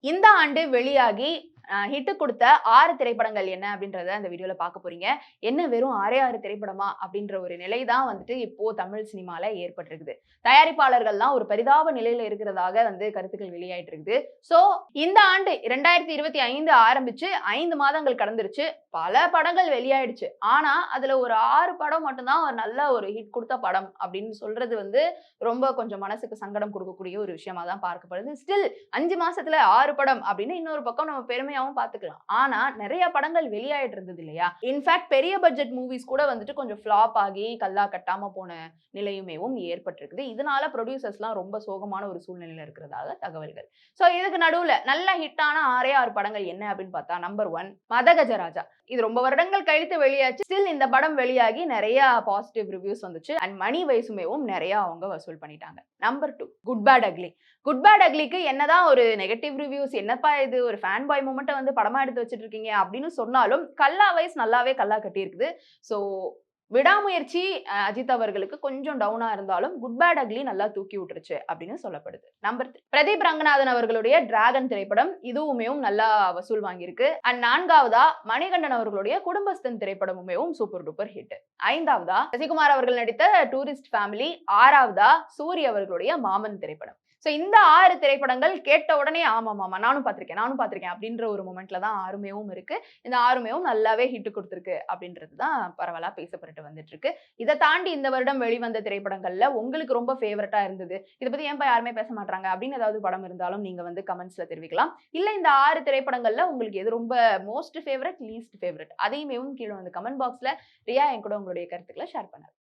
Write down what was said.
இந்த ஆண்டு வெளியாகி ஹிட் குடுத்த 6 திரைப்படங்கள் என்ன அப்படின்றத இந்த வீடியோல பார்க்க போறீங்க. என்ன வெறும் 6 திரைப்படமா அப்படின்ற ஒரு நிலை தான் வந்துட்டு இப்போ தமிழ் சினிமால ஏற்பட்டிருக்குது. தயாரிப்பாளர்கள்லாம் ஒரு பரிதாப நிலையில இருக்கிறதாக கருத்துக்கள் வெளியாயிட்டு இருக்குது. சோ இந்த ஆண்டு 2025 ஆரம்பிச்சு 5 மாதங்கள் கடந்துருச்சு. பல படங்கள் வெளியாயிடுச்சு. ஆனா அதுல ஒரு 6 படம் மட்டும் தான் ஒரு நல்ல ஒரு ஹிட் குடுத்த படம் அப்படின்னு சொல்றது ரொம்ப கொஞ்சம் மனசுக்கு சங்கடம் குடுக்கக்கூடிய ஒரு விஷயமா தான் பார்க்கப்படுது. ஸ்டில் 5 மாசத்துல 6 படம் அப்படின்னு இன்னொரு பக்கம் நம்ம பெருமையாவும் பார்த்துக்கலாம். ஆனா நெறைய படங்கள் வெளியாயிட்டு இருந்தது இல்லையா? இன்ஃபாக்ட் பெரிய பட்ஜெட் மூவிஸ் கூட கொஞ்சம் ஃப்ளாப் ஆகி கல்லா கட்டாம போன நிலையுமேவும் ஏற்பட்டிருக்குது. இதனால புரொடியூசர்ஸ்லாம் ரொம்ப சோகமான ஒரு சூழ்நிலையில இருக்கிறதாக தகவல்கள். சோ இதுக்கு நடுவுல நல்ல ஹிட்டான 6 படங்கள் என்ன அப்படின்னு பார்த்தா, நம்பர் 1 மதகஜராஜா. இது ரொம்ப வருடங்கள் கழித்து வெளியாச்சு. ஸ்டில் இந்த படம் வெளியாகி நெறைய பாசிட்டிவ் ரிவ்யூஸ் வந்துச்சு. அண்ட் மணி வைஸுமேவும் நெறைய அவங்க வசூல் பண்ணிட்டாங்க. Number 2 good bad ugly. Good bad அக்லிக்கு என்னதான் ஒரு நெகட்டிவ் ரிவ்யூஸ், என்னப்பா இது ஒரு ஃபேன் பாய் மொமெண்ட்ட படமா எடுத்து வச்சுட்டு இருக்கீங்க அப்படின்னு சொன்னாலும், கல்லா வைஸ் நல்லாவே கல்லா கட்டியிருக்குது. ஸோ விடாமுயற்சி அஜித் அவர்களுக்கு கொஞ்சம் டவுனா இருந்தாலும், குட் பேட் அக்லி நல்லா தூக்கி விட்டுருச்சு அப்படின்னு சொல்லப்படுது. நம்பர் 3 பிரதீப் ரங்கநாதன் அவர்களுடைய டிராகன் திரைப்படம். இதுவுமேவும் நல்லா வசூல் வாங்கியிருக்கு. அண்ட் 4வதா மணிகண்டன் அவர்களுடைய குடும்பஸ்தன் திரைப்படமுமேவும் சூப்பர் டூப்பர் ஹிட். 5வதா சசிகுமார் அவர்கள் நடித்த டூரிஸ்ட் ஃபேமிலி. 6வதா சூரி அவர்களுடைய மாமன் திரைப்படம். சோ இந்த 6 திரைப்படங்கள் கேட்ட உடனே ஆமாமாமா நானும் பார்த்திருக்கேன் அப்படின்ற ஒரு மொமெண்ட்ல தான் 6மேவும் இருக்கு. இந்த 6மேவும் நல்லாவே ஹிட் குடுத்திருக்கு அப்படின்றது தான் பரவலா பேசப்பட்டு வந்துட்டு இருக்கு. இத தாண்டி இந்த வருடம் வெளிவந்த திரைப்படங்கள்ல உங்களுக்கு ரொம்ப ஃபேவரட்டா இருந்தது. இத பத்தி ஏன்பா யாருமே பேச மாட்றாங்க அப்படின்னு ஏதாவது படம் இருந்தாலும் நீங்க கமெண்ட்ஸ்ல தெரிவிக்கலாம். இல்ல இந்த 6 திரைப்படங்கள்ல உங்களுக்கு எது ரொம்ப மோஸ்ட் ஃபேவரைட், லீஸ்ட் ஃபேவரைட் அதையுமேவும் கீழ கமெண்ட் பாக்ஸ்ல ரியா என் கூட உங்களுடைய கருத்துக்கள ஷேர் பண்ணுங்க.